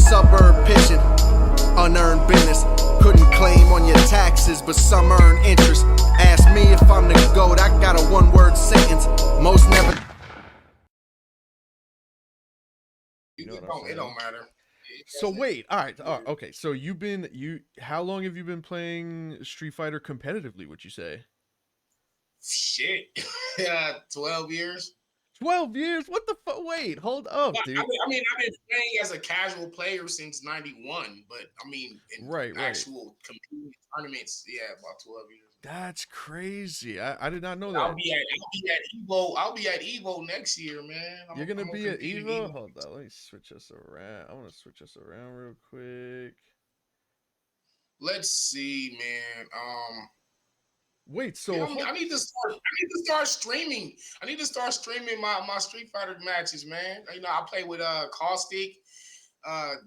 suburb pitching, unearned business. Couldn't claim on your taxes, but some earn interest. Ask me if I'm the GOAT, I got a one-word sentence. Most never. It don't matter. So wait, all right, okay. So how long have you been playing Street Fighter competitively? Would you say? Shit, 12 years. 12 years? What the fuck? Wait, hold up, dude. I mean, I've been playing as a casual player since '91, but I mean, in actual competing tournaments, yeah, about 12 years. That's crazy. I did not know that. I'll be at Evo. I'll be at Evo next year, man. You're gonna be at Evo? Hold on, let me switch us around. I want to switch us around real quick. Let's see, man. Wait, so yeah, I need to start streaming. I need to start streaming my Street Fighter matches, man. You know, I play with Caustic.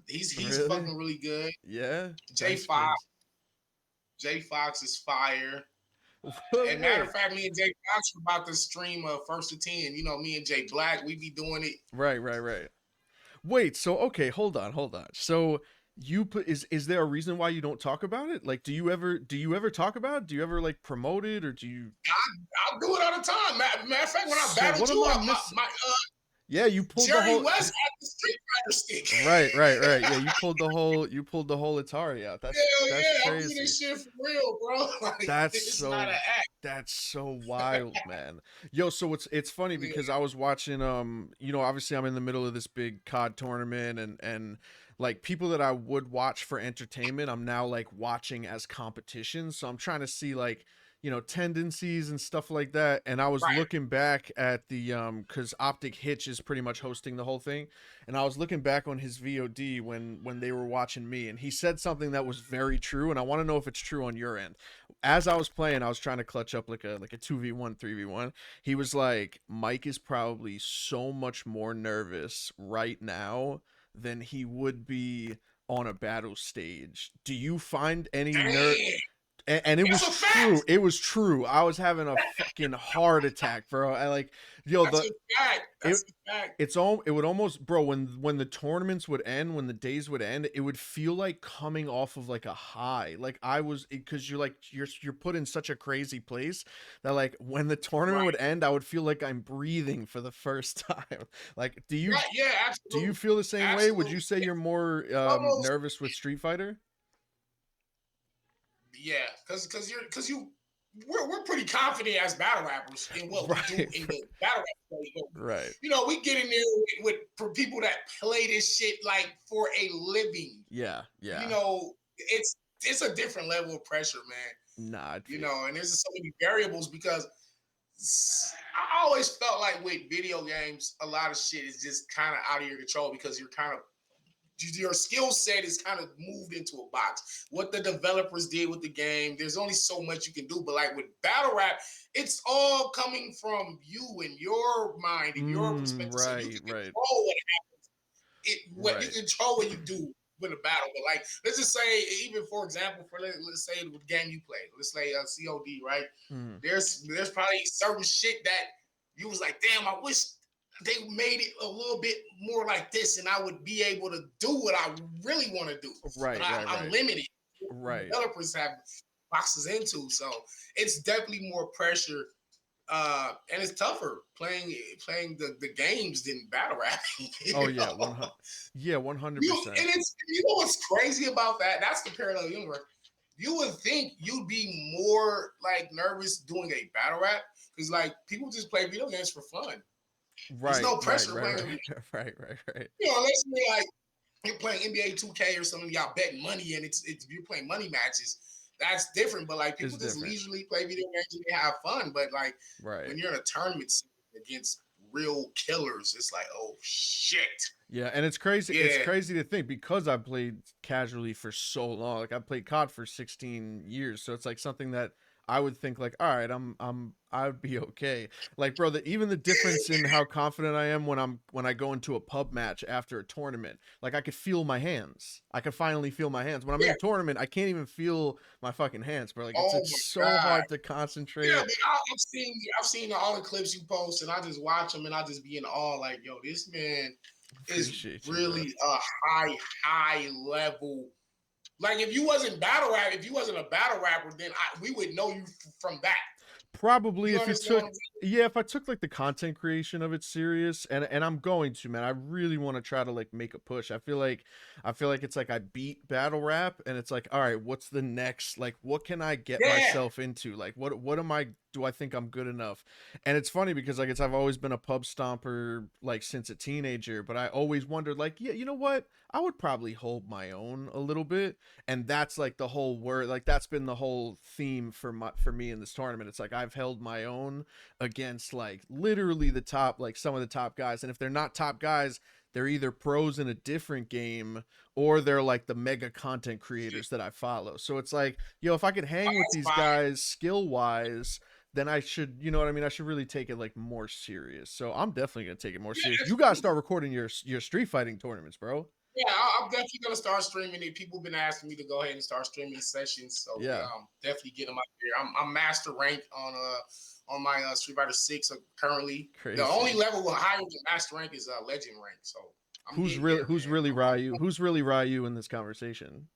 He's really? Fucking really good. Yeah. J Fox. J Fox is fire. And matter of fact, me and Jay Fox are about to stream First to 10. You know, me and Jay Black, we be doing it. Right. Wait, so okay, hold on. So is there a reason why you don't talk about it? Like, do you ever talk about it? Do you ever like promote it, or do you? I'll do it all the time. Matter of fact, when I battled you, yeah, you pulled Jerry the whole West had the Street Fighter stick. Right. Yeah, you pulled the whole Atari out. That's crazy. I'm doing this shit for real, bro. Like, that's so wild, man. Yo, so it's funny because I was watching you know, obviously I'm in the middle of this big COD tournament and like people that I would watch for entertainment, I'm now like watching as competition. So I'm trying to see like, you know, tendencies and stuff like that. And I was looking back at the because Optic Hitch is pretty much hosting the whole thing, and I was looking back on his VOD when they were watching me, and he said something that was very true, and I want to know if it's true on your end. As I was playing, I was trying to clutch up like a 2v1 3v1. He was like, Mike is probably so much more nervous right now than he would be on a battle stage. Do you find any nerve? And it was true. It was true. I was having a fucking heart attack, bro. I like, yo, That's a fact. It would almost, bro, when the tournaments would end, when the days would end, it would feel like coming off of like a high. Like I was, because you're put in such a crazy place that like when the tournament would end, I would feel like I'm breathing for the first time. Like, do you? Yeah, absolutely. Do you feel the same way? Would you say you're more nervous with Street Fighter? Yeah, because we're pretty confident as battle rappers in what we do in the battle rap. Right. You know, we get in there for people that play this shit like for a living. Yeah. You know, it's a different level of pressure, man. Nah. You know, and there's so many variables because I always felt like with video games, a lot of shit is just kind of out of your control because your skill set is kind of moved into a box. What the developers did with the game, there's only so much you can do. But like with battle rap, it's all coming from you and your mind and your perspective. Right, so you can control what happens. You control what you do with a battle. But like, let's just say, even for example, let's say the game you play, let's say COD, right? There's probably certain shit that you was like, damn, I wish they made it a little bit more like this, and I would be able to do what I really want to do. Right, I'm limited. Right. Developers have boxes into, so it's definitely more pressure, and it's tougher playing the games than battle rapping. Oh yeah, 100%. Yeah, 100%. And it's, you know what's crazy about that? That's the parallel universe. You would think you'd be more like nervous doing a battle rap because like people just play video games for fun. Right. There's no pressure. Right. You know, unless you're like you're playing NBA 2K or something, y'all betting money and it's you're playing money matches. That's different. But like people just leisurely play video games and they have fun. But like when you're in a tournament against real killers, it's like, oh shit. Yeah, and it's crazy. Yeah. It's crazy to think because I played casually for so long. Like I played COD for 16 years, so it's like something that I would think like, all right, I'd be okay. Like, bro, even the difference in how confident I am when I go into a pub match after a tournament, like I could feel my hands. I could finally feel my hands. When I'm in a tournament, I can't even feel my fucking hands, bro. Like it's so hard to concentrate. Yeah, I've seen all the clips you post, and I just watch them, and I just be in awe. Like, yo, this man is Appreciate you, bro. really a high level. Like if you wasn't a battle rapper, then we would know you from that. Probably You if you understand what took I'm saying? yeah, if I took like the content creation of it serious, and I'm going to, man. I really want to try to like make a push. I feel like it's like I beat battle rap and it's like, all right, what's the next, like what can I get Yeah. myself into? Like what am I, do I think I'm good enough? And it's funny because like I've always been a pub stomper like since a teenager, but I always wondered like, yeah, you know what? I would probably hold my own a little bit, and that's like the whole word, like that's been the whole theme for me in this tournament. It's like I've held my own against like literally the top, like some of the top guys, and if they're not top guys, they're either pros in a different game or they're like the mega content creators that I follow. So it's like, yo, if I could hang with That's these fine. guys skill wise, then I should, you know what I mean, I should really take it like more serious. So I'm definitely gonna take it more serious. That's You gotta cool. start recording your street fighting tournaments, bro. Yeah, I'm definitely gonna start streaming it. People have been asking me to go ahead and start streaming sessions, so yeah, Yeah, I'm definitely getting them out there. I'm master rank on my Street Fighter 6 currently. The only crazy. level higher than master rank is legend rank, so I'm getting there, Who's man. really Ryu? Who's really Ryu in this conversation?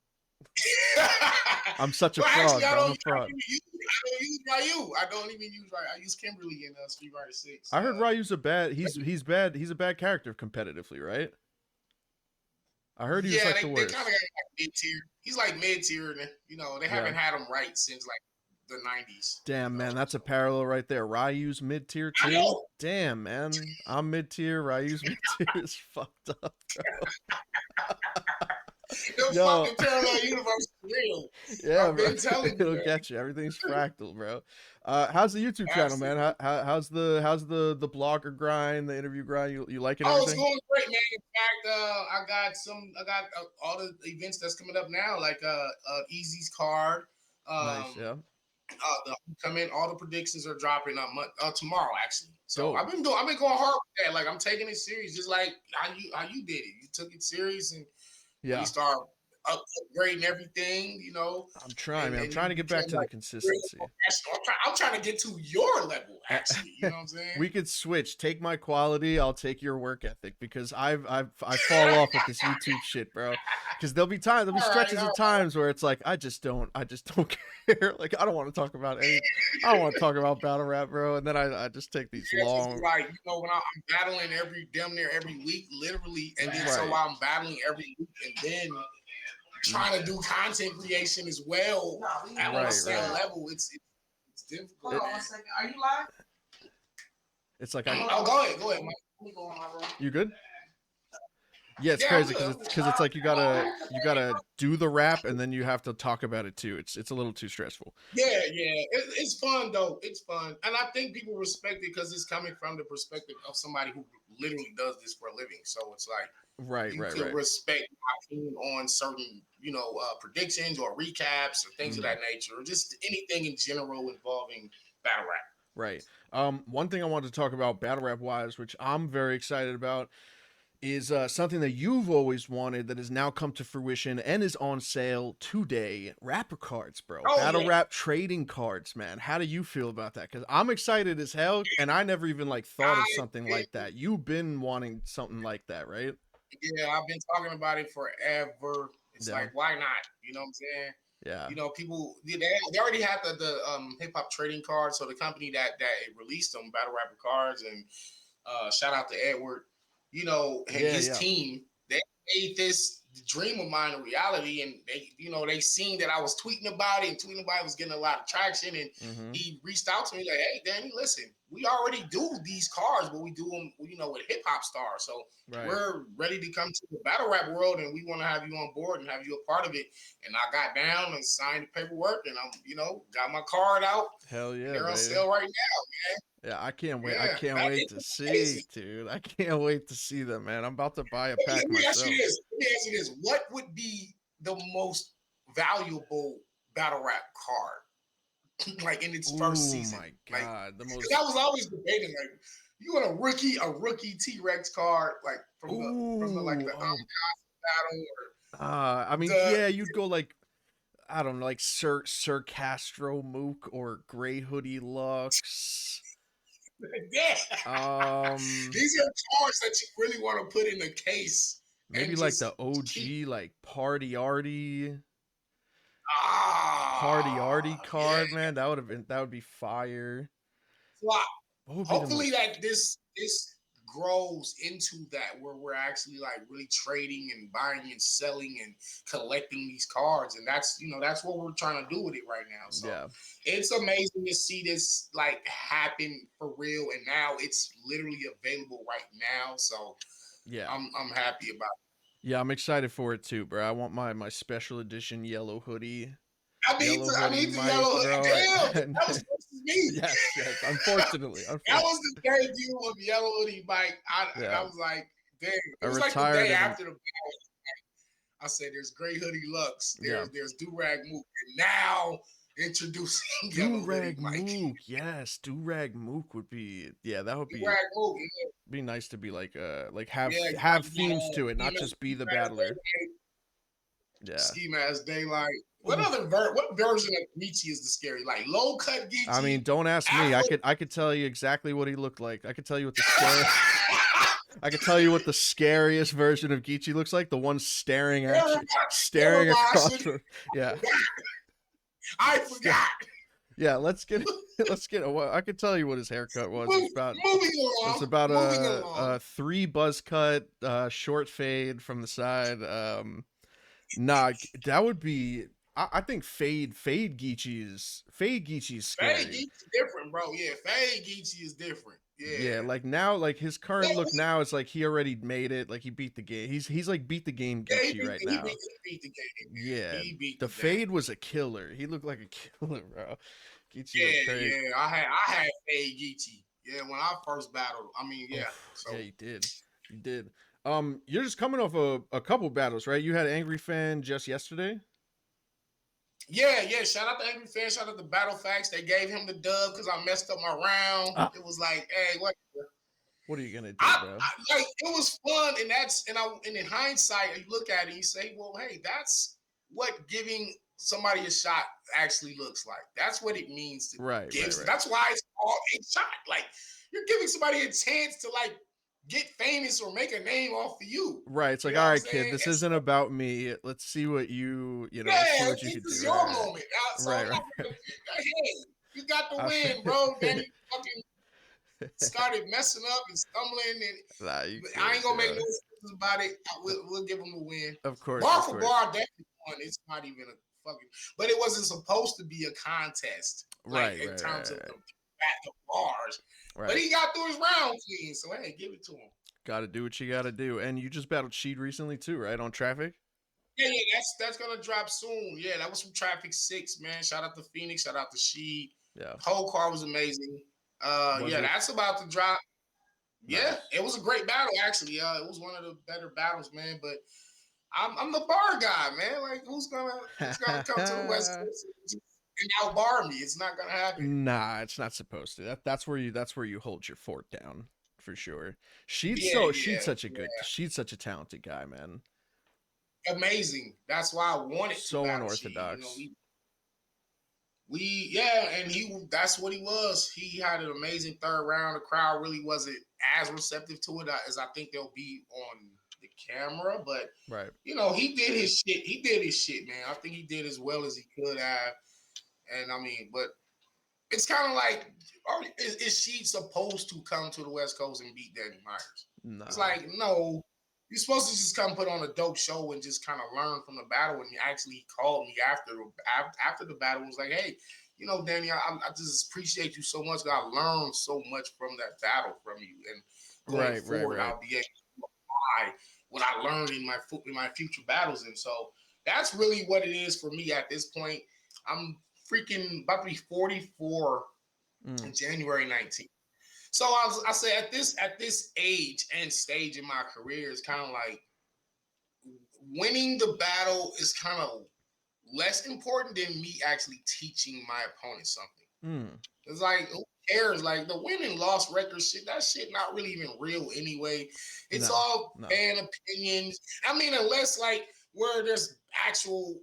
I'm such a Well, actually, fraud, bro. I'm a fraud. I don't use Ryu. I don't even use Ryu. I use Kimberly in Street Fighter 6. I heard Ryu's a bad. He's bad. He's a bad character competitively, right? I heard he was Yeah, like they the kind of worst. got like mid tier. He's like mid tier, and they Yeah. haven't had him right since like the 90s. Damn, man, that's a parallel right there. Ryu's mid tier I too. know. Damn, man, I'm mid tier. Ryu's mid tier is fucked up, bro. The Yo, fucking parallel universe is real. yeah, I've bro. been telling you, It'll man. get you. Everything's fractal, bro. How's the YouTube channel, man? Absolutely. How's the blogger grind, the interview grind? You liking Oh, it's everything? going great, man. In fact, I got all the events that's coming up now, like Easy's card. Nice, Um, yeah. the coming, all the predictions are dropping tomorrow actually. So Dope. I've been going hard with that. Like I'm taking it serious, just like how you did it. You took it serious and you Yeah, start upgrading everything, I'm trying, man. I'm and trying you to get back become to the like real consistency. professional. I'm trying to get to your level, actually. You know what I'm saying? We could switch. Take my quality, I'll take your work ethic, because I fall off with this YouTube shit, bro. Because there'll be All right, stretches all of right. times where it's like I just don't care. Like I don't want to talk about any, I don't want to talk about battle rap, bro. And then I just take these Yeah, it's just long, like when I'm battling damn near every week, literally, and then so right, while I'm battling every week, and then trying to do content creation as well on the same right. level, it's difficult. Hold on 1 second. Are you live? It's like Oh, go ahead, Mike. Let me go in my room. you good? Yeah, it's Yeah, I'm crazy good. because it's like you gotta do the rap and then you have to talk about it too. It's a little too stressful. Yeah. It's fun though. It's fun, and I think people respect it because it's coming from the perspective of somebody who literally does this for a living. So it's like Right, you right, could right. respect my opinion on certain, predictions or recaps or things of Mhm. that nature, or just anything in general involving battle rap. Right. One thing I wanted to talk about battle rap wise, which I'm very excited about, is something that you've always wanted that has now come to fruition and is on sale today. Rapper cards, bro. Oh Battle yeah, rap trading cards, man. How do you feel about that? Because I'm excited as hell, and I never even like thought of I something like that. You've been wanting something like that, right? yeah, I've been talking about it forever. It's Yeah. like, why not? You know what I'm saying? Yeah. People they already have the hip hop trading cards. So the company that released them, Battle Rapper Cards, and shout out to Edward, and Yeah, his yeah. team. They made this dream of mine a reality, and they seen that I was tweeting about it, and tweeting about it was getting a lot of traction, and Mm-hmm. he reached out to me like, "Hey, Danny, listen, we already do these cards, but we do them, with hip hop stars. So Right. we're ready to come to the battle rap world, and we want to have you on board and have you a part of it." And I got down and signed the paperwork, and I'm, got my card out. Hell yeah, They're on baby. sale right now. Yeah, I can't wait. I Yeah, can't wait to see, amazing. dude. I can't wait to see them, man. I'm about to buy a Let pack me ask you myself. this. Let me ask you this. What would be the most valuable battle rap card, like in its first season? My Like, god, the most. because I was always debating, like, you want a rookie T-Rex card, like from the like the battle, I or mean, the yeah, you'd go like, I don't know, like Sir Castro Mook or Gray Hoodie Lux. Yeah. Um, These are cards that you really want to put in a case maybe and like just the keep. OG, like Party Artie Yeah. card, man. That would be fire. So What would be the hopefully most? that this grows into that where we're actually like really trading and buying and selling and collecting these cards, and that's what we're trying to do with it right now. So Yeah, it's amazing to see this like happen for real, and now it's literally available right now. So yeah, I'm happy about it. yeah. I'm excited for it too, bro. I want my special edition yellow hoodie, I need the Mike, yellow. bro. Damn, that was versus me. Yes, yes. Unfortunately, That unfortunately, was the debut of Yellow Hoodie Mike. I yeah. was like, damn. It I was like the day retired it in after the battle. I said, "There's Gray Hoodie Lux. yeah. There's Do Rag Mook, and now introducing Yellow Hoodie Durag Mike. Mook, yes, Durag Mook would be that would Do be Rag Mook, be nice to be like yeah, have themes to it, not just be the battler. Yeah. Ski Mask Daylight. Oof. What version of Geechee is the scary? Like low cut I mean, Geechee, don't ask me. Afro. I could tell you exactly what he looked like. I could tell you what the scare I could tell you what the scariest version of Geechee looks like. The one staring at you, staring across. Yeah. I forgot. Yeah. Let's get. Well, I could tell you what his haircut was. Moving It's along. about Moving a along. 3 buzz cut, short fade from the side. Nah, that would be. I think Fade Geechee is scary. Fade Geechee is different, bro. Yeah, Fade Geechee is different. Yeah. Yeah, like now, like his current look now is like he already made it. Like he beat the game. He's like beat the game Yeah, Geechee right now. he beat the game. Yeah, He beat the the fade game. was a killer. He looked like a killer, bro. Geechee Yeah, looked crazy. yeah. I had Fade Geechee. Yeah, when I first battled. I mean, yeah. So Yeah, you did. You're just coming off a couple battles, right? You had Angry Fan just yesterday. yeah. Shout out to Angry Fan. Shout out to Battle Facts. They gave him the dub because I messed up my round. Ah. It was like, hey, What are you gonna do, bro? like it was fun, and in hindsight, you look at it, and you say, well, hey, that's what giving somebody a shot actually looks like. That's what it means to Right. That's why it's called a shot. Like you're giving somebody a chance to like get famous or make a name off of you. Right. It's like, You know all what right, I'm kid, saying? this And isn't about me. Let's see what you know. yeah, Let's see what you this can is do. your Right. moment. So Right. I'm Right. not gonna- hey, you got the I win, feel- bro. Then you fucking started messing up and stumbling, and Nah, you I ain't gonna make can't, no excuses about it. We'll give him the win. Of course. Bar Of for course. bar, definitely won. It's not even a fucking. But it wasn't supposed to be a contest, like in terms of the bars. Right. But he got through his round clean, so hey, give it to him. Got to do what you got to do. And you just battled Sheed recently too, right? On Traffic. Yeah, that's gonna drop soon. Yeah, that was from Traffic 6, man. Shout out to Phoenix, shout out to Sheed. Yeah. Whole car was amazing. Was it? That's about to drop. Nice. Yeah, it was a great battle actually. It was one of the better battles, man. But I'm the bar guy, man. Like who's gonna come to the West Coast and out bar me? It's not gonna happen. Nah, it's not supposed to. That's where you hold your fort down for sure. She's such a talented guy, man. Amazing. That's why I wanted so to battle unorthodox. Sheed. And that's what he was. He had an amazing third round. The crowd really wasn't as receptive to it as I think they'll be on the camera, but right. He did his shit. He did his shit, man. I think he did as well as he could have. And I mean, but it's kind of like, is she supposed to come to the West Coast and beat Danny Myers? No. It's like, no. You're supposed to just come put on a dope show and just kind of learn from the battle. And he actually called me after the battle and was like, hey, Danny, I just appreciate you so much. I learned so much from that battle from you. And going forward, I'll be able to apply what I learned in my future battles. And so that's really what it is for me at this point. I'm freaking about to be 44 in January 19th. So I say at this age and stage in my career, it's kind of like winning the battle is kind of less important than me actually teaching my opponent something. It's like, who cares? Like the win and loss record shit, that shit not really even real anyway. It's all fan opinions. I mean, unless like where there's actual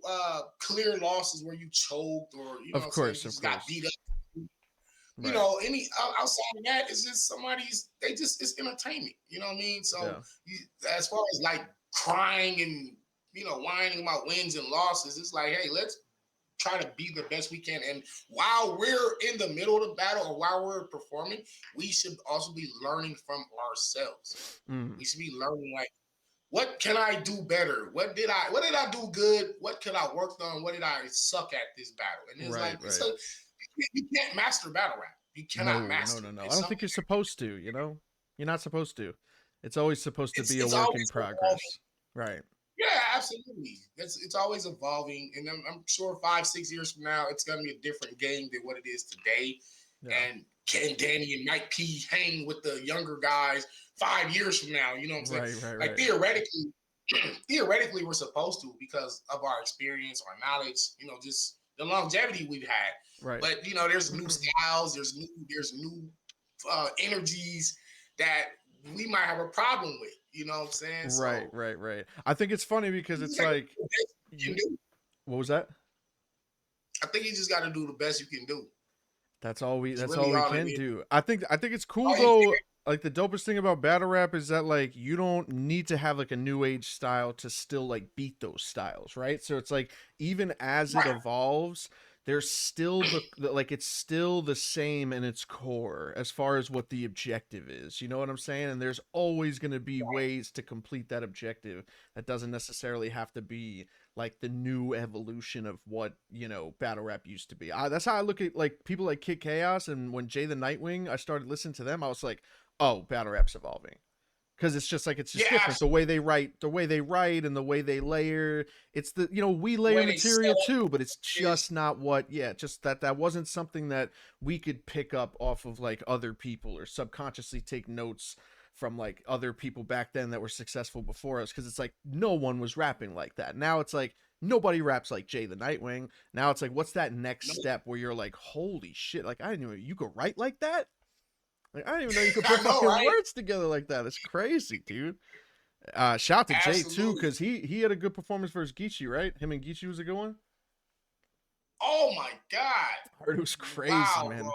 clear losses where you choked or of course, got beat up. You know, any outside of that, it's just it's entertainment. You know what I mean? So as far as like crying and whining about wins and losses, it's like, hey, let's try to be the best we can. And while we're in the middle of the battle or while we're performing, we should also be learning from ourselves. We should be learning, like, what can I do better? What did I do good? What could I work on? What did I suck at this battle? And it's you can't master battle rap. You cannot master. No. I don't think you're supposed to, You're not supposed to. It's always supposed to be a work in progress. Evolving. Right. Yeah, absolutely. It's always evolving. And I'm sure 5-6 years from now, it's going to be a different game than what it is today. Yeah. And can Danny and Mike P hang with the younger guys 5 years from now? You know what I'm saying? Right. Theoretically, we're supposed to because of our experience, our knowledge, just the longevity we've had. Right. But there's new styles, there's new energies that we might have a problem with. You know what I'm saying? Right. I think it's funny because it's like, what was that? I think you just got to do the best you can do. That's all we can do. I think it's cool though. Like the dopest thing about battle rap is that like you don't need to have like a new age style to still like beat those styles, right? So it's like even as it evolves, there's still it's still the same in its core as far as what the objective is. You know what I'm saying? And there's always going to be ways to complete that objective that doesn't necessarily have to be like the new evolution of what, battle rap used to be. That's how I look at like people like Kid Chaos. And when Jay the Nightwing, I started listening to them, I was like, oh, battle rap's evolving. Because it's just different. Absolutely. The way they write and the way they layer. It's we layer material too, but it's just not just that wasn't something that we could pick up off of like other people or subconsciously take notes from like other people back then that were successful before us. Because it's like no one was rapping like that. Now it's like nobody raps like Jay the Nightwing. Now it's like, what's that next step where you're like, holy shit, like I didn't know you could write like that. Like, I didn't even know you could put fucking words together like that. It's crazy, dude. Shout out to Jay too, because he had a good performance versus Geechee, right? Him and Geechee was a good one. Oh my god! I heard it was crazy, man. Bro.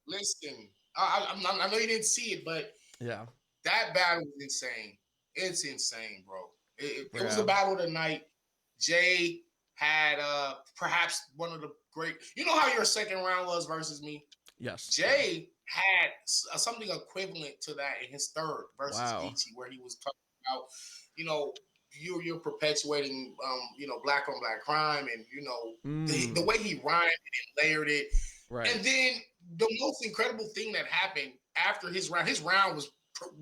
Listen, I know you didn't see it, but that battle was insane. It's insane, bro. It was the battle of the night. Jay had perhaps one of the great. You know how your second round was versus me? Yes. Jay had something equivalent to that in his third versus Geechee, where he was talking about, you're perpetuating, black on black crime, and the way he rhymed and layered it. Right. And then the most incredible thing that happened after his round was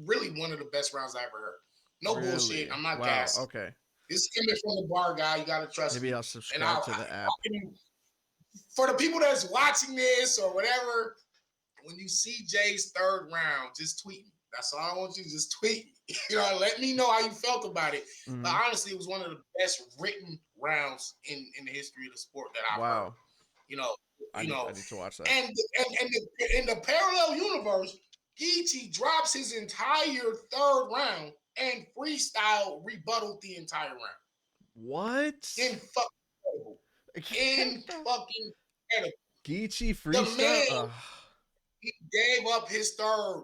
really one of the best rounds I ever heard. No bullshit. I'm not gassed. Okay. It's coming from the bar guy. You gotta trust me. Maybe I'll subscribe to the app. For the people that's watching this or whatever, when you see Jay's third round, just tweet me. That's all I want you to just tweet me. Let me know how you felt about it. Mm-hmm. But honestly, it was one of the best written rounds in the history of the sport that I've heard. I need to watch that. And in the parallel universe, Geechee drops his entire third round and freestyle rebutted the entire round. What? In fucking incredible. Geechee freestyle. The man, he gave up his third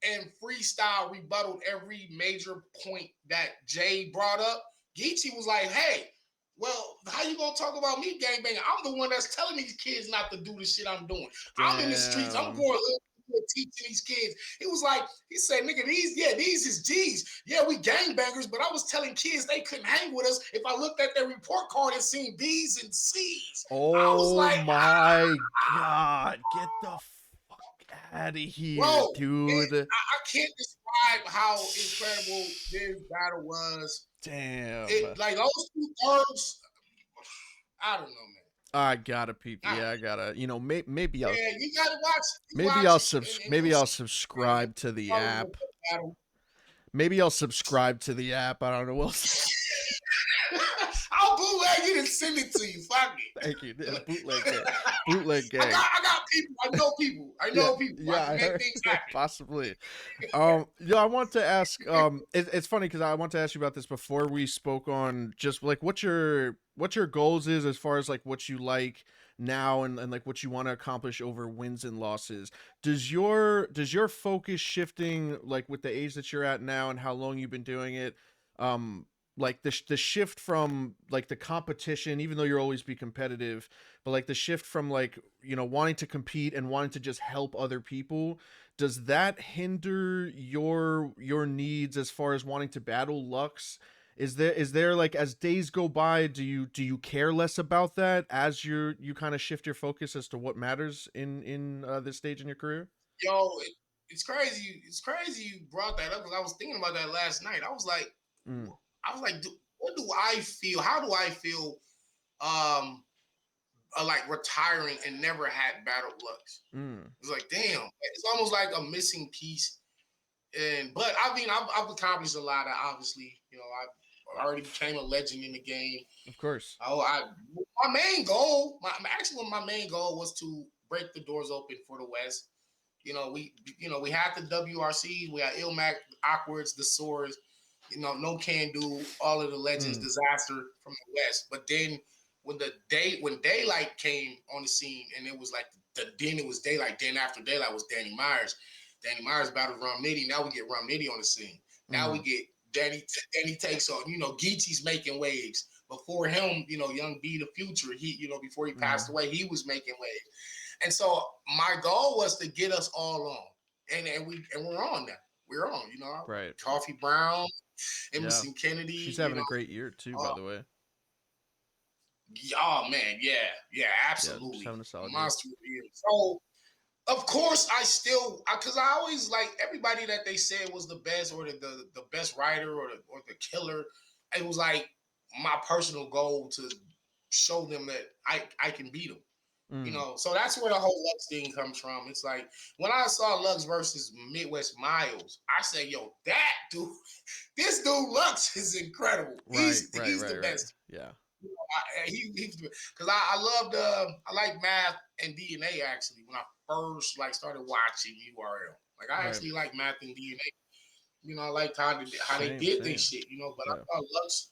and freestyle rebutted every major point that Jay brought up. Geechee was like, hey, well, how you gonna talk about me gangbanging? I'm the one that's telling these kids not to do the shit I'm doing. Damn. I'm in the streets. I'm going teaching these kids. He said, nigga, these is G's. Yeah, we gangbangers, but I was telling kids they couldn't hang with us if I looked at their report card and seen B's and C's. Oh, I was like, my God. Get the fuck out of here, bro, dude. I can't describe how incredible this battle was. Damn. Like those 2/3, I don't know, man. I gotta peep. Yeah, I gotta. Maybe I'll. Yeah, you gotta watch. Maybe I'll subscribe to the app. Maybe I'll subscribe to the app. I don't know. I'll bootleg it and send it to you. Fuck it. Thank you. Bootleg gang. I got people. I know people. Yeah, I heard possibly. I want to ask. It's funny because I want to ask you about this before we spoke on just like what your goals is as far as like what you like now and like what you want to accomplish over wins and losses. Does your focus shifting like with the age that you're at now and how long you've been doing it? Like the shift from like the competition, even though you'll always be competitive, but like the shift from like, you know, wanting to compete and wanting to just help other people, does that hinder your needs as far as wanting to battle Lux? Is there like as days go by, do you care less about that as you kind of shift your focus as to what matters in this stage in your career? Yo, it's crazy. It's crazy you brought that up because I was thinking about that last night. Mm, What do I feel? How do I feel? Like retiring and never had battle Lux. mm, It's like, damn, it's almost like a missing piece. But I mean, I've accomplished a lot. Obviously, you know, I already became a legend in the game. of course. My main goal, my main goal was to break the doors open for the West. We had the WRC, we had Ilmac, Awkwards, the Swords, No Can Do, all of the legends, Disaster from the West. But then when Daylight came on the scene, and it was like then it was Daylight. Then after Daylight was Danny Myers. Danny Myers battled Rum Nitty. Now we get Rum Nitty on the scene. Now we get Danny takes on. Geechee's making waves. Before him, Young B the Future. Before he passed away, he was making waves. And so my goal was to get us all on, and we're on now. We're on. Right. Coffee Brown, Emerson Kennedy. She's having a great year too, by the way. Oh man, yeah, absolutely. Yeah, having a solid monster year. So of course because I always like everybody that they said was the best or the best writer or the killer. It was like my personal goal to show them that I can beat them. So that's where the whole Lux thing comes from. It's like when I saw Lux versus Midwest Miles, I said, yo, that dude, this dude Lux is incredible. He's the best. Yeah. Because I like math and DNA actually when I first started watching URL. Like I actually like math and DNA. I liked how they did this shit. But I thought Lux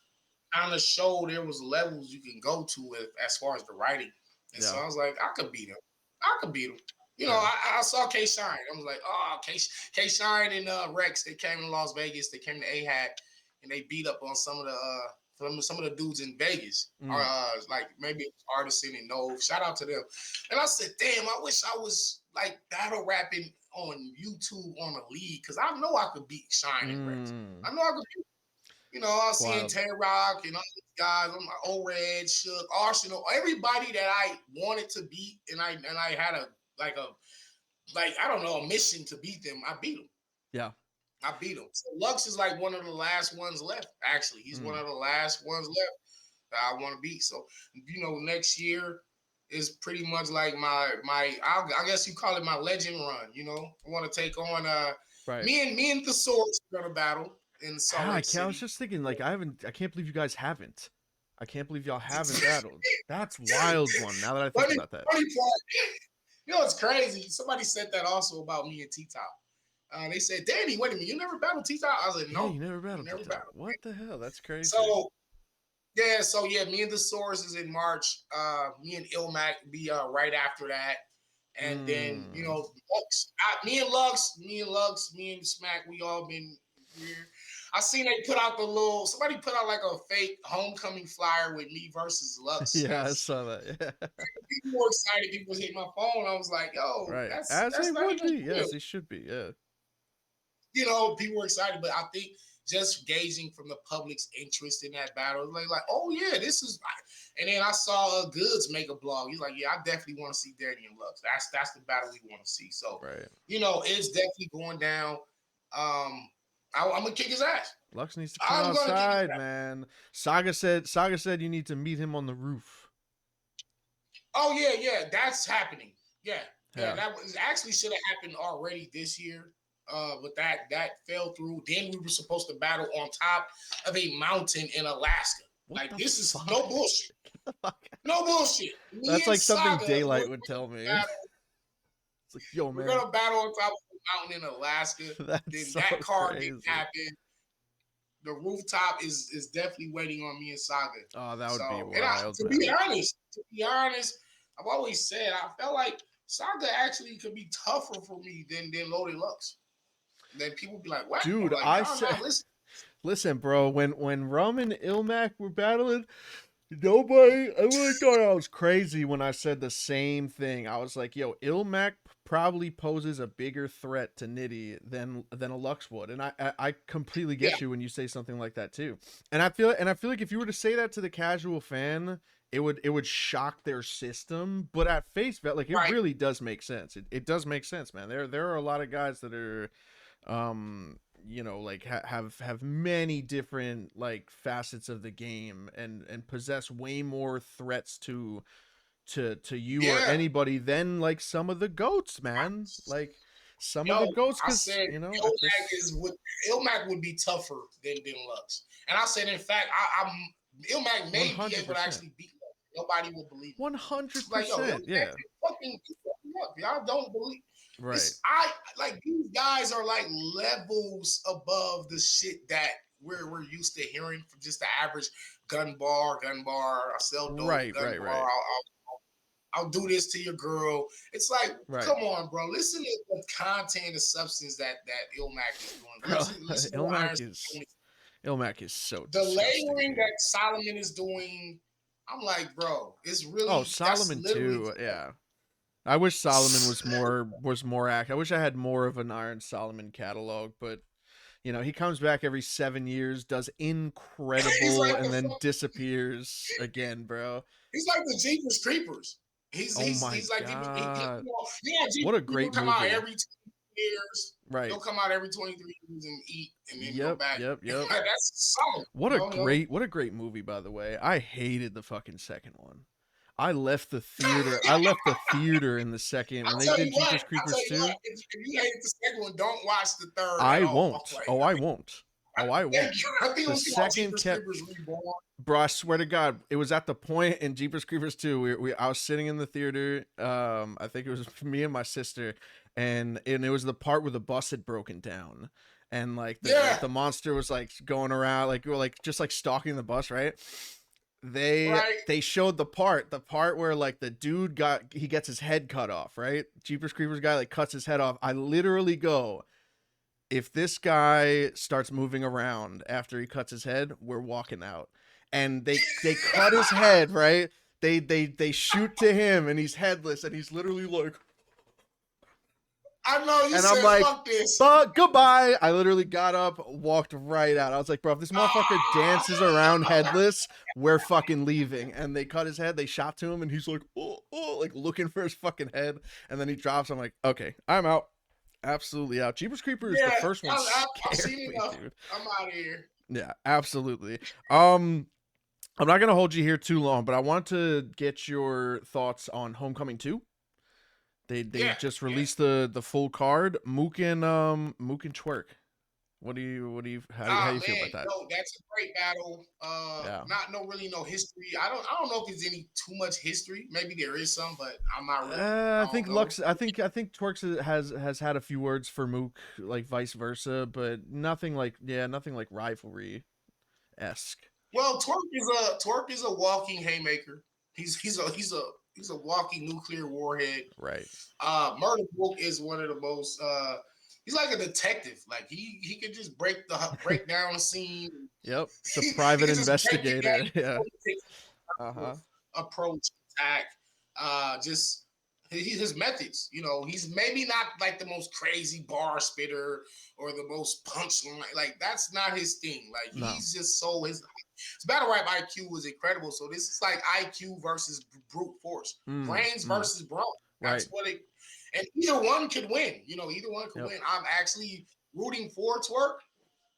kind of showed there was levels you can go to as far as the writing. And so I was like, I could beat him. I saw K Shine. I was like, oh, K Shine and Rex. They came to Las Vegas. They came to AHAT, and they beat up on some of the dudes in Vegas. Like maybe Artisan and Nove. Shout out to them. And I said, damn, I wish I was like battle rapping on YouTube on a league because I know I could beat Shine and Rex. I know I could beat. I was seeing Tay-Rock and all these guys. I'm like O-Red, Shook, Arsenal, everybody that I wanted to beat, and I had a mission to beat them. I beat them. Yeah, I beat them. So Lux is like one of the last ones left. Actually, he's one of the last ones left that I want to beat. So next year is pretty much like my I guess you call it my legend run. I want to take on me and the Swords are gonna battle. I was just thinking, like, I can't believe you guys haven't. I can't believe y'all haven't battled. That's wild one. Now that I think about that. Funny part, it's crazy. Somebody said that also about me and T-Top. They said, Danny, wait a minute, you never battled T-Top? I was like, no. Yeah, you never battled T-Top. What the hell? That's crazy. So me and the Source is in March. Me and Ilmac be right after that. And then, Lux, me and Smack, we all been weird. I seen they put out somebody put out like a fake homecoming flyer with me versus Lux. Yeah, I saw that. Yeah. People were excited. People hit my phone. I was like, yo, that's they not would even be. real. Yes, they should be. Yeah. People were excited, but I think just gauging from the public's interest in that battle, like, oh yeah, this is. And then I saw Goods make a blog. He's like, yeah, I definitely want to see Danny and Lux. That's the battle we want to see. So, it's definitely going down. I'm gonna kick his ass. Lux needs to come outside, man. Saga said you need to meet him on the roof. Oh yeah, that's happening. Yeah. That was actually should have happened already this year. But that fell through. Then we were supposed to battle on top of a mountain in Alaska. This is no bullshit. No bullshit. That's like something Saga Daylight would tell me. It's like, yo, man, we're gonna battle on top of a mountain in Alaska. Then that card didn't happen. The rooftop is definitely waiting on me and Saga. Oh, that would be wild. To be honest, I've always said I felt like Saga actually could be tougher for me than Loaded Lux. And then people be like, "What?" Dude, I'm like, I "Y'all said, not listening." listen, bro, when Rum and Ilmac were battling, nobody, everyone thought I was crazy when I said the same thing. I was like, yo, Ilmac probably poses a bigger threat to Nitty than a Lux would. And I completely Yeah, get you when you say something like that too. And I feel like if you were to say that to the casual fan, it would shock their system. But at face value, like, it right. really does make sense. It does make sense, man. There are a lot of guys that are you know, like have many different like facets of the game and possess way more threats to you or Yeah. anybody than like some of the goats, man. Like some of Yo, the goats, I because said you know at this. Ilmac would be tougher than Lux. And I said, in fact, I'm Ilmac may be able to 100%. actually beat Lux. Nobody will believe me. Like, yo, 100%. Ilmac Yeah. can fucking up. Y'all don't believe. Right. I like these guys are like levels above the shit that we're used to hearing from just the average gun bar. I sell dope, Right. gun Right. bar. Right. I'll do this to your girl. It's like, Right. come on, bro. Listen to the content, the substance that Ilmac is doing. Bro, Listen to what Ilmac is so the disgusting, layering dude. that Solomon is doing. I'm like, bro, it's Oh, really that's Solomon literally too. Yeah. I wish Solomon was more I wish I had more of an Iron Solomon catalog, but you know, he comes back every 7 years, does he's incredible, like and then disappears again, bro. he's like the Jeepers Creepers. Oh my He's like god. What Jeepers a Creepers great come out movie. every 2 years. Right. He'll come out every 23 years and eat and then go Yep, back. yep, yep. That's solid. What a great movie, by the way. I hated the fucking second one. I left the theater. I left the theater in the second when they did Jeepers Creepers 2. If you hate the second one, don't watch the third I at all. won't. Like, Oh, I won't. Oh, I won't. I think it The was called second Jeepers kept, Creepers Reborn. bro. I swear to God, it was at the point in Jeepers Creepers 2. I was sitting in the theater. I think it was me and my sister, and it was the part where the bus had broken down, and like the monster was like going around, like just like stalking the bus, right? They showed the part where like the dude gets his head cut off, right? Jeepers Creepers guy like cuts his head off. I literally go, if this guy starts moving around after he cuts his head, we're walking out. And they cut his head, right? They shoot to him and he's headless and he's literally like, I know you and said I'm like, fuck this. but goodbye. I literally got up, walked right out. I was like, bro, if this motherfucker dances around headless, we're fucking leaving. And they cut his head, they shot to him, and he's like, oh, like looking for his fucking head. And then he drops. I'm like, okay, I'm out. Absolutely out. Jeepers Creepers, the first one scared me, dude. I'm out of here. Yeah, absolutely. I'm not gonna hold you here too long, but I want to get your thoughts on Homecoming 2. They just released the full card. Mook and Twerk. How do you feel about that? No, that's a great battle. No history. I don't know if there's any too much history. Maybe there is some, but I'm not really. I think Twerks has had a few words for Mook, like vice versa, but nothing like rivalry esque. Well, Twerk is a walking haymaker. He's a walking nuclear warhead. Right. Murder Book is one of the most. He's like a detective. Like he could just break down the scene. Yep. It's a private investigator. Yeah. Approach, attack. Just his methods. You know, he's maybe not like the most crazy bar spitter or the most punchline. Like that's not his thing. Like he's just so his battle rap IQ was incredible. So this is like IQ versus brute force, brains versus brawn. That's what it. And either one could win. You know, either one could win. I'm actually rooting for Twerk.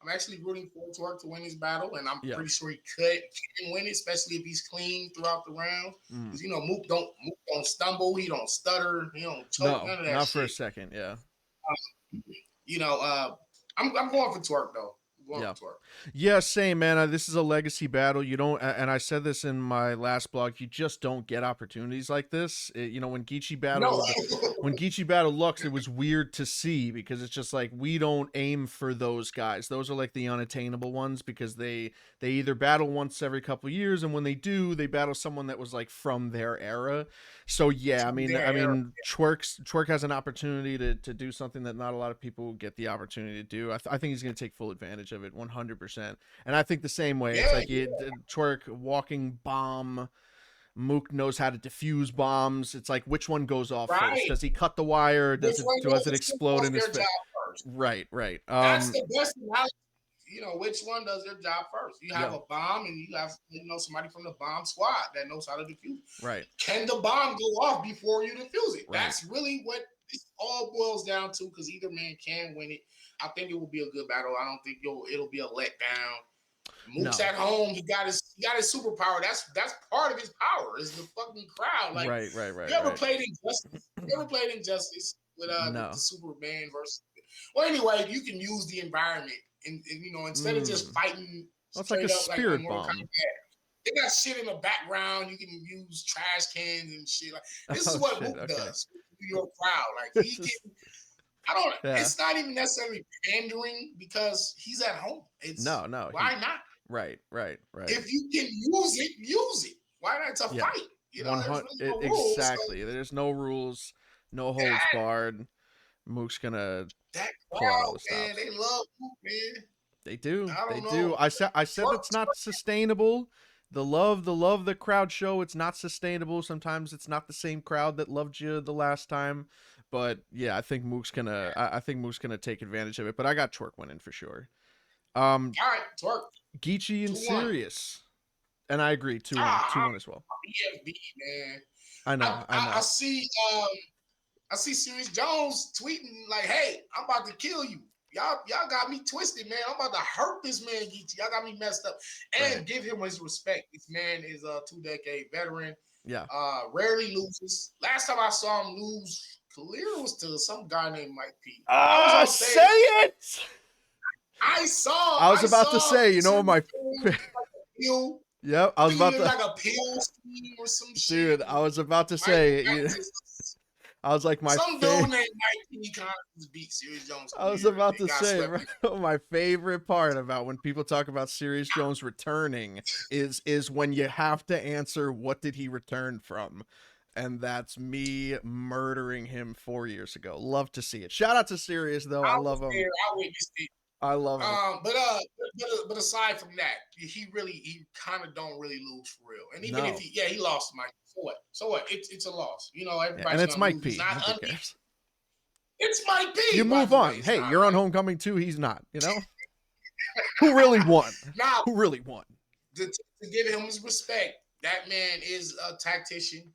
I'm actually rooting for Twerk to win this battle, and I'm pretty sure he can win it, especially if he's clean throughout the round. Because you know, Mook don't stumble, he don't stutter, he don't choke, none of that. Not for a second, yeah. I'm going for Twerk though. Going Yeah. with Twerk. Yeah, same, man. This is a legacy battle. You don't, and I said this in my last blog. You just don't get opportunities like this. When Geechee No. battled Lux, it was weird to see because it's just like we don't aim for those guys. Those are like the unattainable ones because they either battle once every couple of years, and when they do, they battle someone that was like from their era. So yeah, I mean, Twerk has an opportunity to do something that not a lot of people get the opportunity to do. I think he's going to take full advantage of it, 100%. And I think the same way. It's like Twerk walking bomb. Mook knows how to defuse bombs. It's like which one goes off first? Does he cut the wire? Does it explode in his face? Right. That's the best analogy. Which one does their job first? You have a bomb, and you have somebody from the bomb squad that knows how to defuse. Right. Can the bomb go off before you defuse it? Right. That's really what it all boils down to. Because either man can win it. I think it will be a good battle. I don't think it'll be a letdown. Mook's at home. He got his superpower. That's part of his power. Is the fucking crowd. Like right. You ever played Injustice? You ever played Injustice with the Superman versus? Well, anyway, you can use the environment, and instead of just fighting. That's like a spirit bomb. They got shit in the background. You can use trash cans and shit. Like this is what Mook does with your crowd. Like he can. It's not even necessarily pandering because he's at home. It's why not? Right. If you can use it. Why not? It's a fight. There's rules, exactly. So. There's no rules, no holds barred. Mook's gonna that crowd, man. They love Mook, man. They do. I said it's not sustainable. The love the crowd show. It's not sustainable. Sometimes it's not the same crowd that loved you the last time. But yeah, I think Mook's gonna take advantage of it. But I got Twerk winning for sure. All right, Twerk. Geechee and Sirius, and I agree 2-1 as well. BFB, man. I know. I see. I see Serious Jones tweeting like, "Hey, I'm about to kill you. Y'all got me twisted, man. I'm about to hurt this man, Geechee. Y'all got me messed up." And give him his respect. This man is a 2-decade veteran. Yeah. Rarely loses. Last time I saw him lose clear was to some guy named Mike P. Say it. I was about to say, my. Yep, I was about to. Like a pill scheme or some shit. Dude, I was about to say. I was like some dude named Mike P. kind of beat Serious Jones. I was about to say, my favorite part about when people talk about Serious Jones returning is when you have to answer what did he return from. And that's me murdering him 4 years ago. Love to see it. Shout out to Sirius though. I love him. I witnessed it. I love him. But aside from that, he kind of don't really lose for real. And even if he lost Mike. So what? It's a loss. Everybody. And it's Mike P. It's Mike P. You move on. Hey, you're on Homecoming too. He's not. Who really won? Who really won? To give him his respect, that man is a tactician.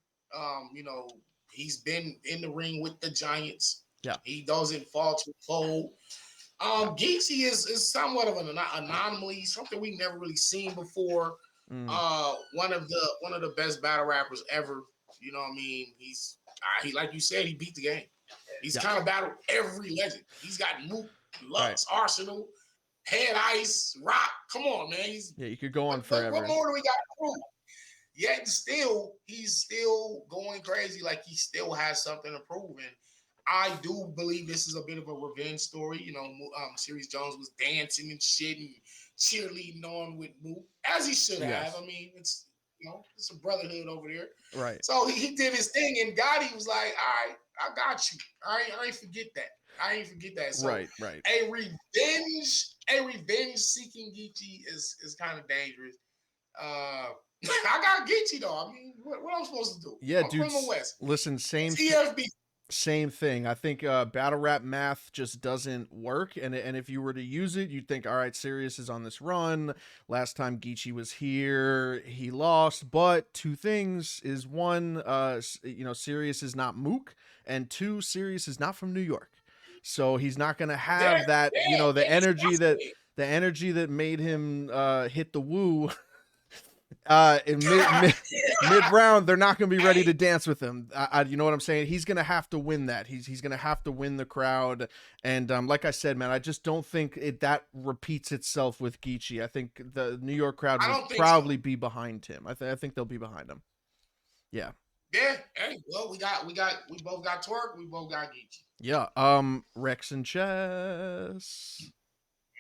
He's been in the ring with the Giants. Yeah, he doesn't fall to fold. Geechee is somewhat of an anomaly, something we've never really seen before. One of the best battle rappers ever. You know what I mean? He like you said, he beat the game. He's kind of battled every legend. He's got Mook, Lux, Arsenal, Head Ice, Rock. Come on, man. You could go on forever. What more do we got to prove? Yet still, he's still going crazy. Like he still has something to prove. And I do believe this is a bit of a revenge story. Serious Jones was dancing and shit and cheerleading on with Mook, as he should have. I mean, it's a brotherhood over there. Right. So he did his thing, and Gotti was like, "All right, I got you. I ain't forget that. So right. A revenge seeking Geechee is kind of dangerous. I got Geechee though. I mean, what I'm supposed to do? Yeah, I'm dude. from the West. Listen, same thing. I think battle rap math just doesn't work, and if you were to use it, you'd think, all right, Sirius is on this run. Last time Geechee was here, he lost. But two things is one, Sirius is not Mook, and two, Sirius is not from New York, so he's not gonna have the energy that made him hit the woo. In mid round, they're not going to be ready to dance with him. You know what I'm saying? He's going to have to win that. He's going to have to win the crowd. And like I said, man, I just don't think that repeats itself with Geechee. I think the New York crowd will probably be behind him. I think they'll be behind him. Yeah. Yeah. Hey, well, we both got Twork. We both got Geechee. Yeah. Rex and Chess.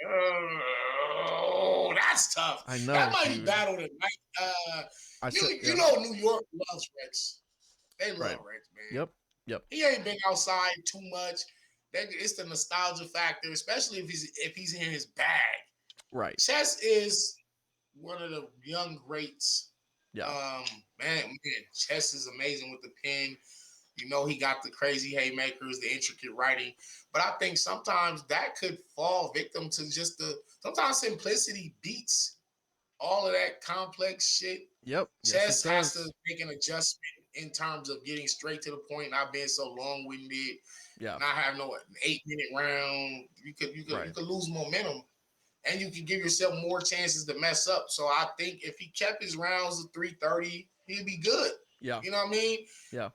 Oh, that's tough. I know. That might be battle tonight. You know, New York loves Rex. They love Rex, man. Yep. He ain't been outside too much. It's the nostalgia factor, especially if he's in his bag. Right. Chess is one of the young greats. Yeah. Man, Chess is amazing with the pen. You know, he got the crazy haymakers, the intricate writing. But I think sometimes that could fall victim to just sometimes simplicity beats all of that complex shit. Yep. Chess has to make an adjustment in terms of getting straight to the point, not being so long-winded, not having no 8-minute round. You could lose momentum, and you can give yourself more chances to mess up. So I think if he kept his rounds at 330, he'd be good. Yeah. You know what I mean? Yeah.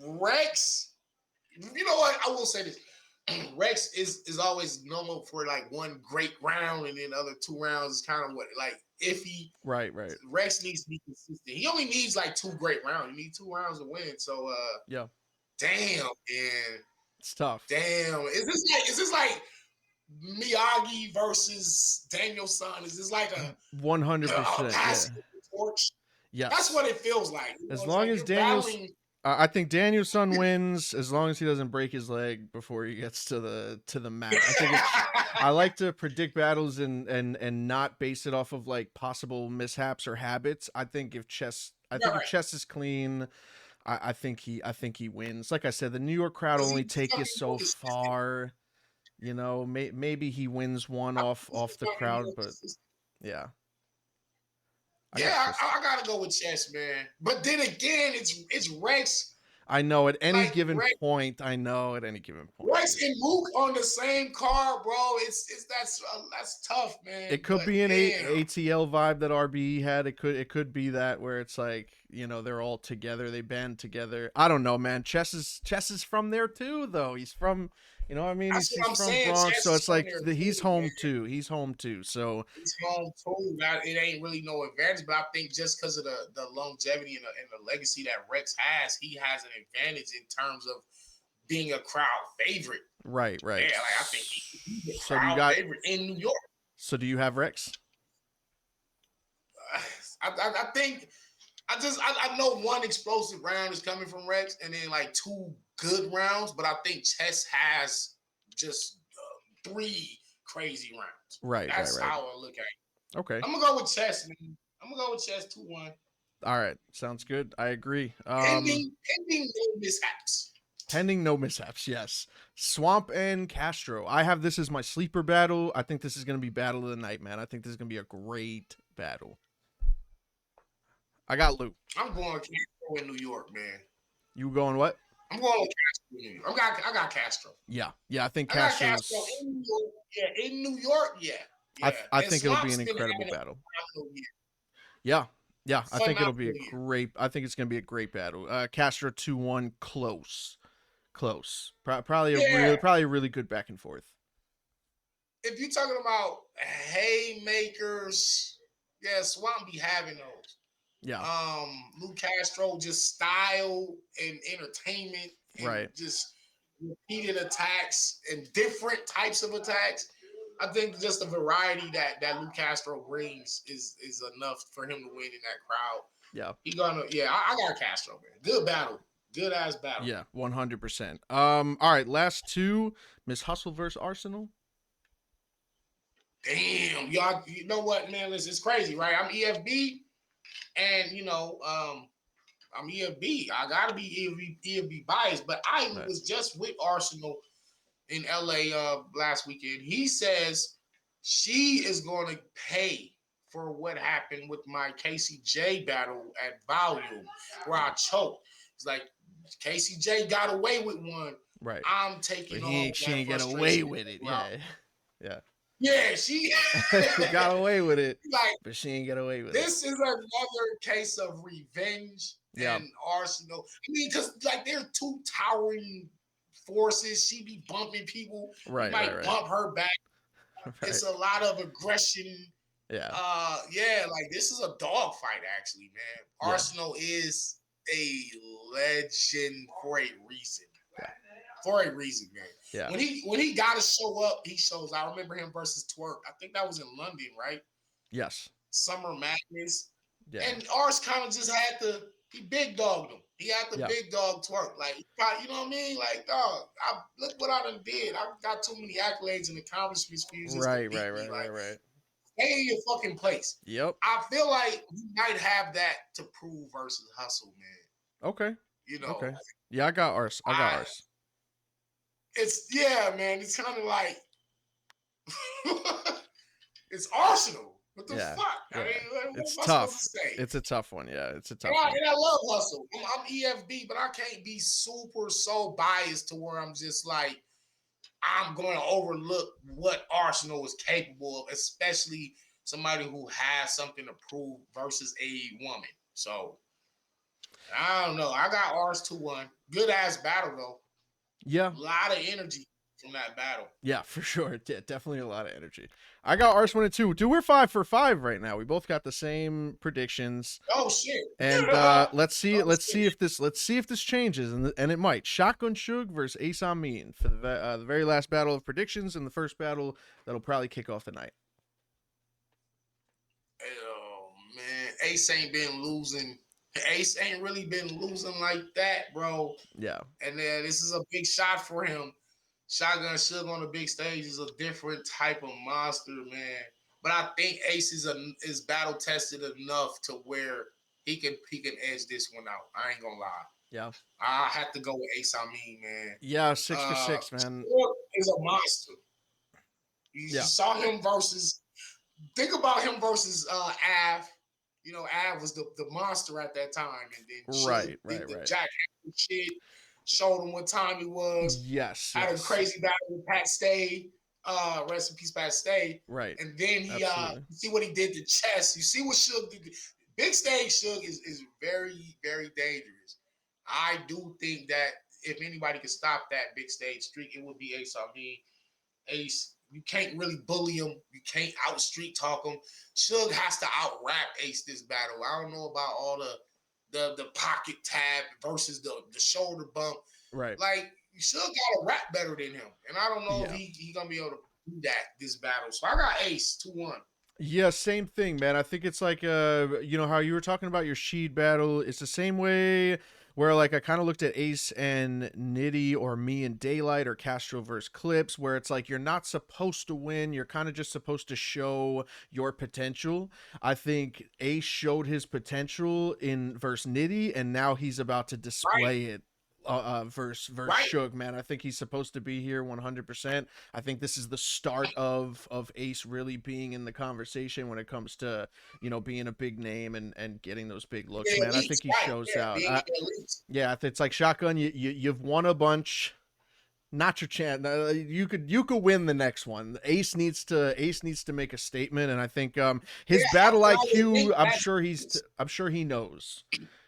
Rex, you know what? I will say this. Rex is always normal for like one great round, and then other 2 rounds is kind of iffy. Right. Rex needs to be consistent. He only needs like 2 great rounds. He needs 2 rounds to win. So yeah. Damn, man. It's tough. Damn. Is this like Miyagi versus Daniel-san? Is this like a 100%? Torch? Yeah. That's what it feels like. As long as Daniel's I think Daniel-san wins as long as he doesn't break his leg before he gets to the mat. I think I like to predict battles and not base it off of like possible mishaps or habits. I think if Chess is clean, I think he wins. Like I said, the New York crowd only take you so far. You know, maybe he wins one off the crowd, but yeah. I gotta go with Chess, man. But then again, it's Rex. I know at any given point. Rex and Mook on the same car, bro. That's tough, man. It could be an ATL vibe that RBE had. It could be that where it's like, you know, they're all together, they band together. I don't know, man. Chess is from there too, though. He's from, you know what I mean? He's from Bronx, so it's like he's home too. He's home too. So he's home too. It ain't really no advantage, but I think just because of the longevity and the legacy that Rex has, he has an advantage in terms of being a crowd favorite. Right. Yeah, like I think he's a crowd favorite in New York. So do you have Rex? I think I know one explosive round is coming from Rex, and then like 2 good rounds, but I think Chess has just 3 crazy rounds. Right. That's how I look at it. Okay. I'm gonna go with Chess, man. I'm gonna go with Chess 2-1. All right, sounds good. I agree. Pending no mishaps. Pending no mishaps, yes. Swamp and Castro. I have this as my sleeper battle. I think this is going to be battle of the night, man. I think this is going to be a great battle. I got Luke. I'm going Castro in New York, man. You going what? I'm going with Castro in New York. I got Castro. Yeah, I think Castro in New York. Yeah, in New York, yeah. I think it'll be an incredible battle. Yeah, I think it'll be a great. I think it's going to be a great battle. Castro 2-1, close. Probably a really good back and forth. If you're talking about haymakers, Swamp be having those. Yeah. Luke Castro, just style and entertainment, and just repeated attacks and different types of attacks. I think just the variety that Luke Castro brings is enough for him to win in that crowd. Yeah. I got Castro, man. Good battle. Good ass battle. Yeah, 100%. All right, last 2. Miss Hustle versus Arsenal. Damn, y'all. You know what, man? It's crazy, right? I'm EFB, and you know, I'm EFB. I gotta be EFB biased, but I was just with Arsenal in LA last weekend. He says she is going to pay for what happened with my KCJ battle at Volume, where I choked. It's like KCJ got away with one. Right. I'm taking she ain't get away with it. Yeah. Yeah, she She got away with it, like but she ain't get away with it. this is another case of revenge Yeah. and Arsenal. I mean, because like they're two towering forces. She be bumping people. Right, You might right. bump her back. Right. It's a lot of aggression. Yeah. Yeah, like this is a dog fight, actually, man. Yeah. Arsenal is a legend for a reason. Yeah. For a reason, man. Yeah. When he got to show up, he shows. I remember him versus Twerk. I think that was in London, right? Yes. Summer Madness. Yeah. And ours kind of just had to. He big dogged him. He had the Yeah. big dog Twerk. Like, you know what I mean? Like, dog, look what I done did. I got too many accolades and accomplishments for you. Just to beat me. Like, stay in your fucking place. Yep. I feel like you might have that to prove versus Hustle, man. Okay. You know. Okay. Yeah, I got ours. It's man. It's kind of like it's Arsenal. What the fuck? Yeah. I mean, it's what tough. Am I supposed to say? It's a tough one. Yeah, it's a tough one. one. And I love Hustle. I'm EFB, but I can't be so biased to where I'm just like I'm going to overlook what Arsenal is capable of, especially somebody who has something to prove versus a woman. So I don't know. I got ours 2-1. Good ass battle though. Yeah. A lot of energy from that battle. Yeah, for sure. Yeah, definitely a lot of energy. I got ours 1 and 2. Dude, we're 5 for 5 right now. We both got the same predictions. Oh shit! And let's see if this changes, and it might. Shotgun Suge versus Ace Amin for the very last battle of predictions and the first battle that'll probably kick off the night. Oh man, Ace ain't been losing. Ace ain't really been losing like that, bro. Yeah. And this is a big shot for him. Shotgun Suge on the big stage is a different type of monster, man. But I think Ace is battle tested enough to where he can edge this one out. I ain't gonna lie. Yeah. I have to go with Ace Amin, man. Yeah, 6 for 6, man. Is a monster. You saw him versus. Think about him versus Av. You know, Av was the monster at that time, and then right. Jack shit. Showed him what time it was. Yes. Had a crazy battle with Pat Stay. Rest in peace, Pat Stay. Right. And then he you see what he did to Chess. You see what Suge did. Big Stage Suge is very, very dangerous. I do think that if anybody could stop that big stage streak, it would be Ace Amin. Ace, you can't really bully him. You can't out street talk him. Suge has to out rap Ace this battle. I don't know about all the pocket tab versus the shoulder bump. Right. Like, Suge got to rap better than him. And I don't know if he going to be able to do that this battle. So I got Ace 2-1. Yeah, same thing, man. I think it's like, you know, how you were talking about your Sheed battle. It's the same way where, like, I kind of looked at Ace and Nitty or me and Daylight or Castro versus Clips, where it's like you're not supposed to win. You're kind of just supposed to show your potential. I think Ace showed his potential in versus Nitty, and now he's about to display it. Versus Suge, man. I think he's supposed to be here 100%. I think this is the start of Ace really being in the conversation when it comes to, you know, being a big name and getting those big looks, man. I think he shows out. It's like Shotgun. You've won a bunch. Not your chance. You could win the next one. Ace needs to make a statement, and I think his battle IQ. I'm sure he knows.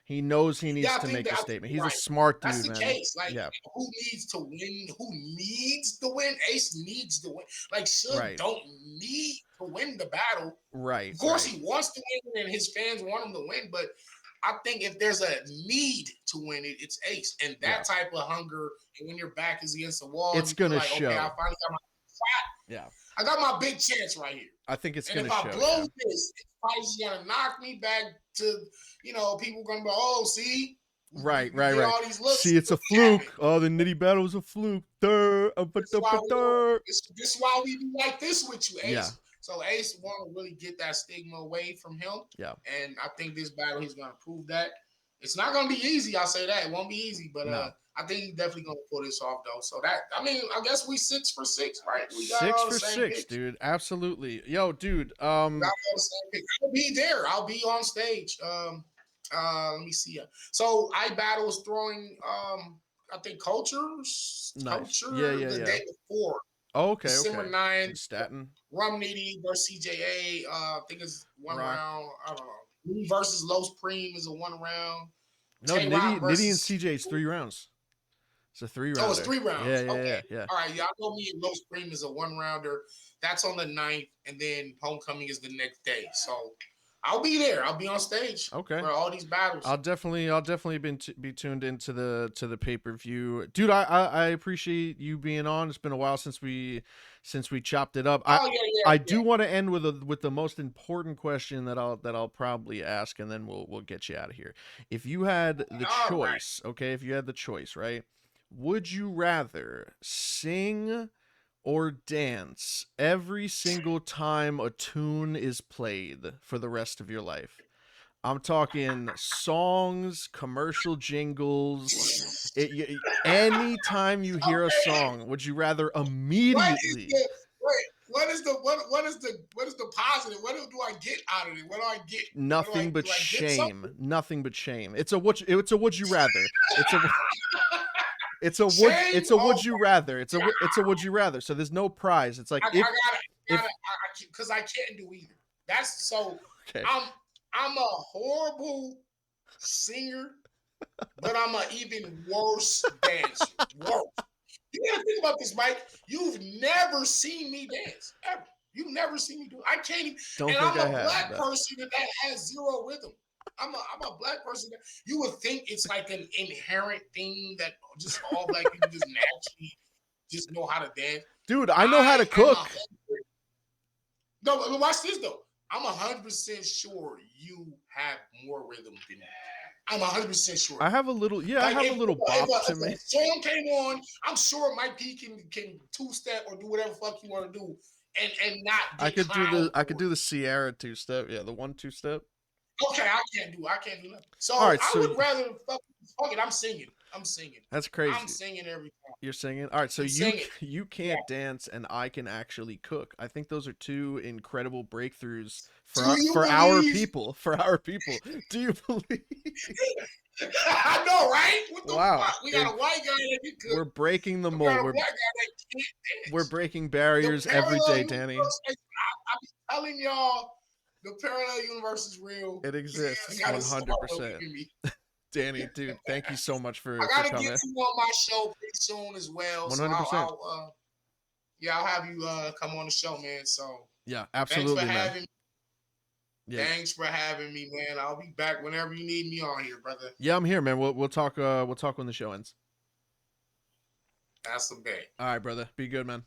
He knows he needs to make a statement. He's a smart dude, man. That's the case. Like, who needs to win? Who needs to win? Ace needs to win. Like, Suge don't need to win the battle. Right. Of course, he wants to win, and his fans want him to win. But I think if there's a need to win it, it's Ace. And that type of hunger, and when your back is against the wall, it's gonna show. Okay, I finally got my shot. Yeah. I got my big chance right here. I think it's going to show. And if I blow this, it's probably going to knock me back to, you know, people going to be, oh, see? Right. All these looks. See, it's a fluke. Oh, the Nitty battle was a fluke. This is why we do like this with you, Ace. Yeah. So Ace want to really get that stigma away from him. Yeah. And I think this battle, he's going to prove that. It's not going to be easy. I'll say that. It won't be easy, but I think he's definitely going to pull this off, though. So I guess we 6 for 6, right? We got 6 for 6, picks. Dude. Absolutely. Yo, dude. I'll be there. I'll be on stage. Let me see. So iBattle was throwing, I think Culture nice. the day before. Oh, okay, December okay. 9th. In Staten. Rum Nitty versus CJA. I think it's one Rock. round. I don't know. Me versus Los Preem is a 1 round. No, Tay Rock Nitty and versus- CJ is 3 rounds. It's a 3 rounder. Oh, it's 3 rounds. Yeah, yeah, Okay. yeah. All right, y'all know me and Los Preem is a 1 rounder. That's on the 9th, and then Homecoming is the next day. So I'll be there. I'll be on stage Okay. for all these battles. I'll definitely be tuned into the pay-per-view. Dude, I appreciate you being on. It's been a while since we chopped it up. I do want to end with the most important question that I'll probably ask, and then we'll get you out of here. If you had the choice, okay, if you had the choice, right? Would you rather sing or dance every single time a tune is played for the rest of your life? I'm talking songs, commercial jingles. Anytime you hear a song, would you rather immediately? What is the positive? What do I get out of it? What do I get? Nothing but shame. Nothing but shame. It's a would you rather. It's a would you rather. It's a would you rather. So there's no prize. It's like because I can't do either. That's so. Okay. I'm a horrible singer, but I'm an even worse dancer. Worse. You gotta think about this, Mike. You've never seen me dance ever. You've never seen me do it. I can't even. I'm a black person that has zero rhythm. I'm a black person that you would think it's like an inherent thing that just all black people just naturally just know how to dance. Dude, I know how to cook. No, but watch this though. I'm 100% sure you have more rhythm than me. I'm 100% sure. I have a little, I have a little bop to me. If a song came on, I'm sure Mike P can 2-step or do whatever fuck you want to do, and not. I could do the Sierra 2-step. Yeah, the 1-2-step. Okay, I can't do nothing. So, right, I would rather fuck it. I'm singing. That's crazy. I'm singing every time. You're singing. All right, so you can't dance, and I can actually cook. I think those are two incredible breakthroughs for our people. For our people, do you believe? I know, right? What the wow, fuck? We got a white guy that can cook. We're breaking the mold. We're breaking barriers every day, Danny. I'm telling y'all, the parallel universe is real. It exists 100%. Danny, dude, thank you so much for I gotta coming. get you on my show pretty soon as well. 100%. So I'll have you come on the show, man. So yeah, absolutely, thanks for man. having me. Yeah. Thanks for having me, man. I'll be back whenever you need me on here, brother. Yeah, I'm here, man. We'll talk when the show ends. That's the day. All right, brother. Be good, man.